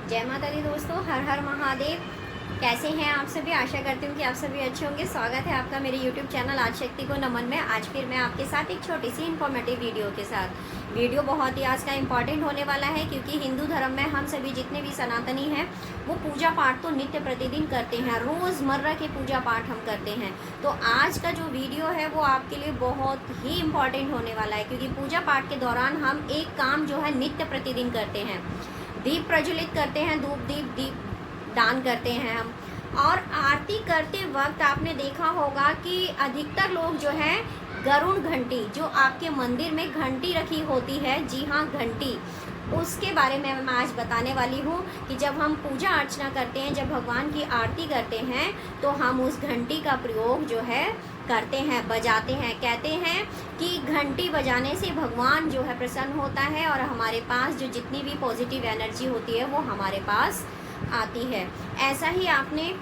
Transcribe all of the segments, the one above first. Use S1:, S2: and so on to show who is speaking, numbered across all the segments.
S1: जय माता दी दोस्तों, हर हर महादेव। कैसे हैं आप सभी? आशा करती हूँ कि आप सभी अच्छे होंगे। स्वागत है आपका मेरे YouTube चैनल आज शक्ति को नमन में। आज फिर मैं आपके साथ एक छोटी सी इन्फॉर्मेटिव वीडियो के साथ। वीडियो बहुत ही आज का इम्पॉर्टेंट होने वाला है, क्योंकि हिंदू धर्म में हम सभी जितने भी सनातनी हैं वो पूजा पाठ तो नित्य प्रतिदिन करते हैं, रोज़मर्रा के पूजा पाठ हम करते हैं। तो आज का जो वीडियो है वो आपके लिए बहुत ही इम्पॉर्टेंट होने वाला है, क्योंकि पूजा पाठ के दौरान हम एक काम जो है नित्य प्रतिदिन करते हैं। दीप प्रज्वलित करते हैं, धूप दीप दान करते हैं हम। और आरती करते वक्त आपने देखा होगा कि अधिकतर लोग जो है गरुड़ घंटी, जो आपके मंदिर में घंटी रखी होती है, जी हाँ घंटी, उसके बारे में मैं आज बताने वाली हूँ कि जब हम पूजा अर्चना करते हैं, जब भगवान की आरती करते हैं, तो हम उस घंटी का प्रयोग जो है करते हैं, बजाते हैं। कहते हैं कि घंटी बजाने से भगवान जो है प्रसन्न होता है और हमारे पास जो जितनी भी पॉजिटिव एनर्जी होती है वो हमारे पास आती है। ऐसा ही आपने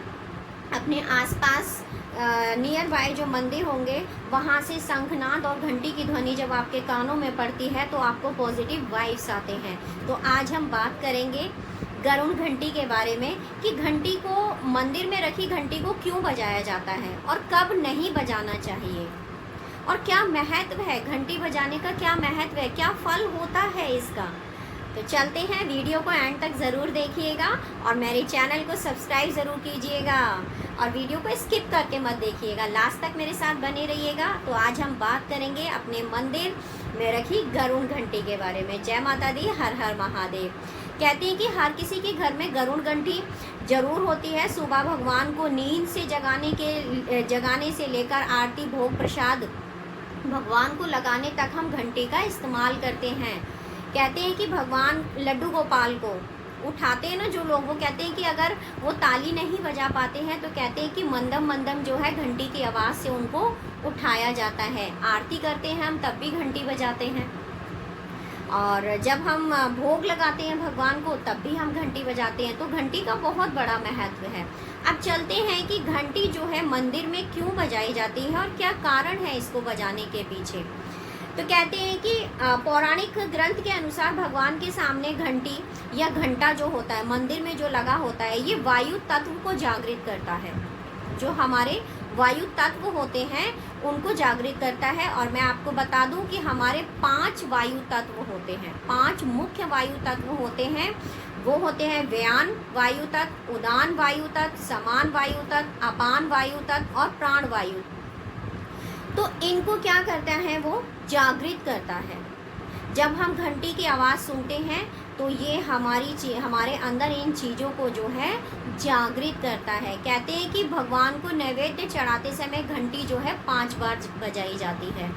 S1: अपने आसपास नियर बाय जो मंदिर होंगे वहाँ से शंखनाद और घंटी की ध्वनि जब आपके कानों में पड़ती है तो आपको पॉजिटिव वाइब्स आते हैं। तो आज हम बात करेंगे गरुड़ घंटी के बारे में कि घंटी को, मंदिर में रखी घंटी को क्यों बजाया जाता है और कब नहीं बजाना चाहिए, और क्या महत्व है घंटी बजाने का, क्या महत्व है, क्या फल होता है इसका। तो चलते हैं, वीडियो को एंड तक ज़रूर देखिएगा और मेरे चैनल को सब्सक्राइब ज़रूर कीजिएगा और वीडियो को स्किप करके मत देखिएगा, लास्ट तक मेरे साथ बने रहिएगा। तो आज हम बात करेंगे अपने मंदिर में रखी गरुड़ घंटी के बारे में। जय माता दी, हर हर महादेव। कहते हैं कि हर किसी के घर में गरुड़ घंटी जरूर होती है। सुबह भगवान को नींद से जगाने से लेकर आरती, भोग, प्रसाद भगवान को लगाने तक हम घंटी का इस्तेमाल करते हैं। कहते हैं कि भगवान लड्डू गोपाल को उठाते हैं ना जो लोग, वो कहते हैं कि अगर वो ताली नहीं बजा पाते हैं तो कहते हैं कि मंदम मंदम जो है घंटी की आवाज़ से उनको उठाया जाता है। आरती करते हैं हम तब भी घंटी बजाते हैं, और जब हम भोग लगाते हैं भगवान को तब भी हम घंटी बजाते हैं। तो घंटी का बहुत बड़ा महत्व है। अब चलते हैं कि घंटी जो है मंदिर में क्यों बजाई जाती है और क्या कारण है इसको बजाने के पीछे। तो कहते हैं कि पौराणिक ग्रंथ के अनुसार भगवान के सामने घंटी या घंटा जो होता है मंदिर में जो लगा होता है, ये वायु तत्व को जागृत करता है। जो हमारे वायु तत्व होते हैं उनको जागृत करता है। और मैं आपको बता दूं कि हमारे 5 वायु तत्व होते हैं, 5 मुख्य वायु तत्व होते हैं। वो होते हैं व्यान वायु तत्व, उदान वायु तत्व, समान वायु तत्व, अपान वायु तत्व और प्राण वायु। तो इनको क्या करता है, वो जागृत करता है। जब हम घंटी की आवाज़ सुनते हैं तो ये हमारे अंदर इन चीज़ों को जो है जागृत करता है। कहते हैं कि भगवान को नैवेद्य चढ़ाते समय घंटी जो है 5 बार बजाई जाती है।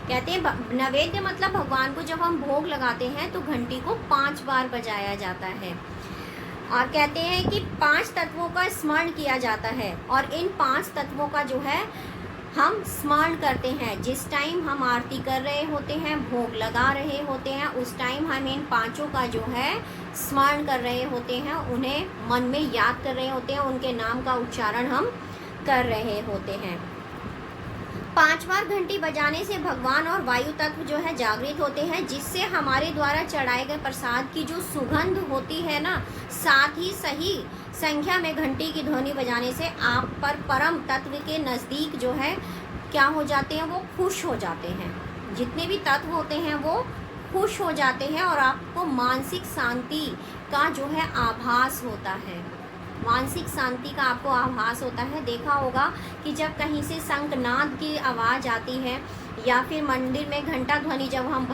S1: कहते हैं नैवेद्य मतलब भगवान को जब हम भोग लगाते हैं तो घंटी को 5 बार बजाया जाता है। और कहते हैं कि 5 तत्वों का स्मरण किया जाता है, और इन 5 तत्वों का जो है हम स्मरण करते हैं। जिस टाइम हम आरती कर रहे होते हैं, भोग लगा रहे होते हैं, उस टाइम हम इन 5 का जो है स्मरण कर रहे होते हैं, उन्हें मन में याद कर रहे होते हैं, उनके नाम का उच्चारण हम कर रहे होते हैं। 5 बार घंटी बजाने से भगवान और वायु तत्व जो है जागृत होते हैं, जिससे हमारे द्वारा चढ़ाए गए प्रसाद की जो सुगंध होती है ना, साथ ही सही संख्या में घंटी की ध्वनि बजाने से आप पर परम तत्व के नज़दीक जो है क्या हो जाते हैं, वो खुश हो जाते हैं। जितने भी तत्व होते हैं वो खुश हो जाते हैं और आपको मानसिक शांति का जो है आभास होता है। मानसिक शांति का आपको आभास होता है। देखा होगा कि जब कहीं से शंखनाद की आवाज़ आती है या फिर मंदिर में घंटा ध्वनि जब हम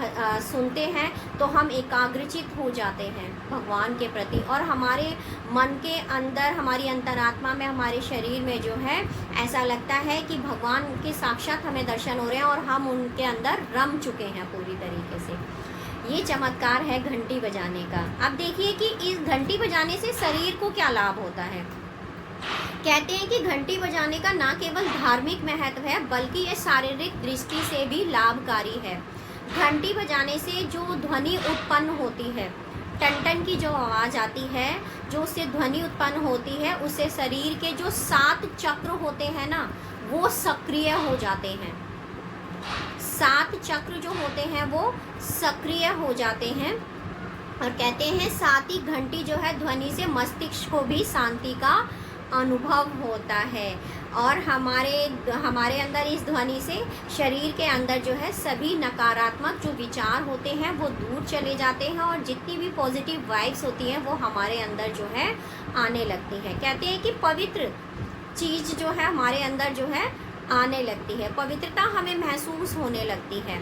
S1: सुनते हैं तो हम एकाग्रचित हो जाते हैं भगवान के प्रति, और हमारे मन के अंदर, हमारी अंतरात्मा में, हमारे शरीर में जो है ऐसा लगता है कि भगवान के साक्षात हमें दर्शन हो रहे हैं और हम उनके अंदर रम चुके हैं पूरी तरीके से। ये चमत्कार है घंटी बजाने का। अब देखिए कि इस घंटी बजाने से शरीर को क्या लाभ होता है। कहते हैं कि घंटी बजाने का न केवल धार्मिक महत्व है बल्कि ये शारीरिक दृष्टि से भी लाभकारी है। घंटी बजाने से जो ध्वनि उत्पन्न होती है, टन टन की जो आवाज़ आती है, जो उससे ध्वनि उत्पन्न होती है, उससे शरीर के जो 7 चक्र होते हैं ना, वो सक्रिय हो जाते हैं। 7 चक्र जो होते हैं वो सक्रिय हो जाते हैं और कहते हैं साथ ही घंटी जो है ध्वनि से मस्तिष्क को भी शांति का अनुभव होता है और हमारे अंदर इस ध्वनि से शरीर के अंदर जो है सभी नकारात्मक जो विचार होते हैं वो दूर चले जाते हैं और जितनी भी पॉजिटिव वाइब्स होती हैं वो हमारे अंदर जो है आने लगती है। कहते हैं कि पवित्र चीज़ जो है हमारे अंदर जो है आने लगती है, पवित्रता हमें महसूस होने लगती है।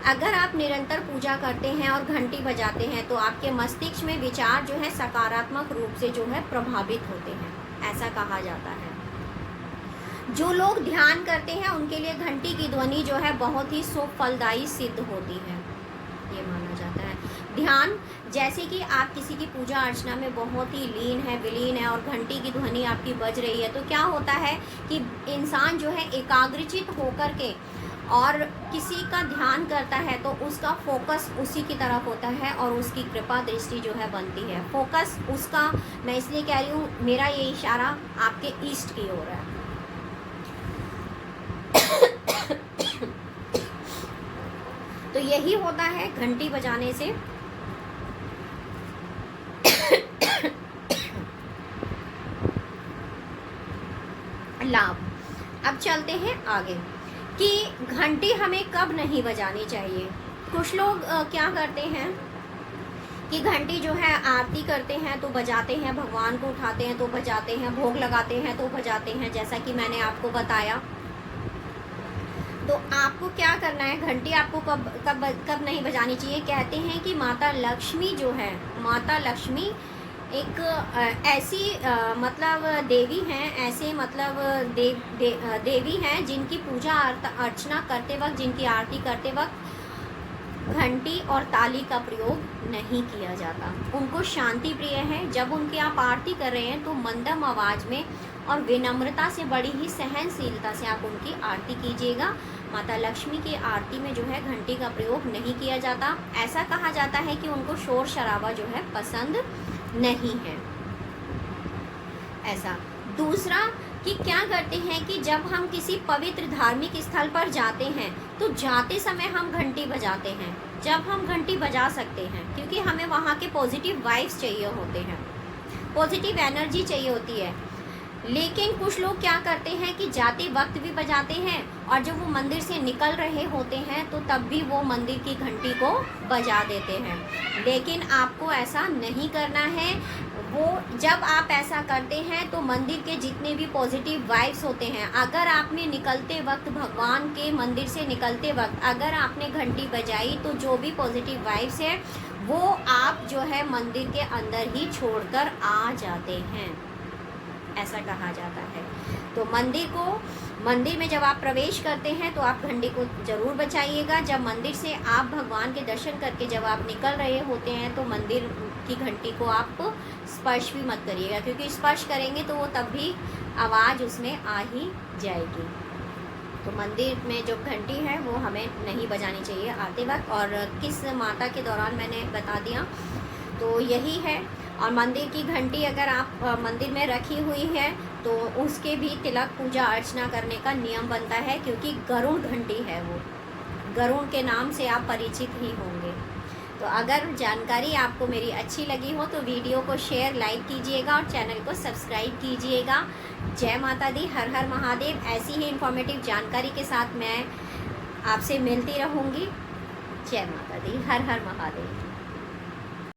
S1: अगर आप निरंतर पूजा करते हैं और घंटी बजाते हैं तो आपके मस्तिष्क में विचार जो है सकारात्मक रूप से जो है प्रभावित होते हैं, ऐसा कहा जाता है। जो लोग ध्यान करते हैं उनके लिए घंटी की ध्वनि जो है बहुत ही शुभ फलदायी सिद्ध होती है, ये माना जाता है। ध्यान, जैसे कि आप किसी की पूजा अर्चना में बहुत ही विलीन है और घंटी की ध्वनि आपकी बज रही है, तो क्या होता है कि इंसान जो है एकाग्रचित होकर के और किसी का ध्यान करता है तो उसका फोकस उसी की तरफ होता है और उसकी कृपा दृष्टि जो है बनती है। फोकस उसका, मैं इसलिए कह रही हूँ, मेरा ये इशारा आपके ईस्ट की ओर है। तो यही होता है घंटी बजाने से। लाभ। अब चलते हैं आगे कि घंटी हमें कब नहीं बजानी चाहिए। कुछ लोग क्या करते हैं कि घंटी जो है आरती करते हैं तो बजाते हैं, भगवान को उठाते हैं तो बजाते हैं, भोग लगाते हैं तो बजाते हैं, जैसा कि मैंने आपको बताया। तो आपको क्या करना है, घंटी आपको कब नहीं बजानी चाहिए। कहते हैं कि माता लक्ष्मी जो है, माता लक्ष्मी एक ऐसी मतलब देवी हैं, ऐसे मतलब देवी हैं जिनकी पूजा अर्चना करते वक्त, जिनकी आरती करते वक्त घंटी और ताली का प्रयोग नहीं किया जाता। उनको शांति प्रिय है। जब उनकी आप आरती कर रहे हैं तो मंदम आवाज़ में और विनम्रता से, बड़ी ही सहनशीलता से आप उनकी आरती कीजिएगा। माता लक्ष्मी की आरती में जो है घंटी का प्रयोग नहीं किया जाता। ऐसा कहा जाता है कि उनको शोर शराबा जो है पसंद नहीं है, ऐसा। दूसरा कि क्या करते हैं कि जब हम किसी पवित्र धार्मिक स्थल पर जाते हैं तो जाते समय हम घंटी बजाते हैं, जब हम घंटी बजा सकते हैं, क्योंकि हमें वहाँ के पॉजिटिव वाइब्स चाहिए होते हैं, पॉजिटिव एनर्जी चाहिए होती है। लेकिन कुछ लोग क्या करते हैं कि जाते वक्त भी बजाते हैं और जब वो मंदिर से निकल रहे होते हैं तो तब भी वो मंदिर की घंटी को बजा देते हैं। लेकिन आपको ऐसा नहीं करना है। वो जब आप ऐसा करते हैं तो मंदिर के जितने भी पॉजिटिव वाइब्स होते हैं, अगर आपने निकलते वक्त, भगवान के मंदिर से निकलते वक्त अगर आपने घंटी बजाई तो जो भी पॉजिटिव वाइब्स है वो आप जो है मंदिर के अंदर ही छोड़कर आ जाते हैं, ऐसा कहा जाता है। तो मंदिर में जब आप प्रवेश करते हैं तो आप घंटी को ज़रूर बजाइएगा। जब मंदिर से आप भगवान के दर्शन करके जब आप निकल रहे होते हैं तो मंदिर की घंटी को आप स्पर्श भी मत करिएगा, क्योंकि स्पर्श करेंगे तो वो तब भी आवाज़ उसमें आ ही जाएगी। तो मंदिर में जो घंटी है वो हमें नहीं बजानी चाहिए आते वक्त। और किस माता के दौरान मैंने बता दिया, तो यही है। और मंदिर की घंटी अगर आप मंदिर में रखी हुई है तो उसके भी तिलक पूजा अर्चना करने का नियम बनता है, क्योंकि गरुड़ घंटी है, वो गरुड़ के नाम से आप परिचित ही होंगे। तो अगर जानकारी आपको मेरी अच्छी लगी हो तो वीडियो को शेयर, लाइक कीजिएगा और चैनल को सब्सक्राइब कीजिएगा। जय माता दी, हर हर महादेव। ऐसी ही इन्फॉर्मेटिव जानकारी के साथ मैं आपसे मिलती रहूँगी। जय माता दी, हर हर महादेव।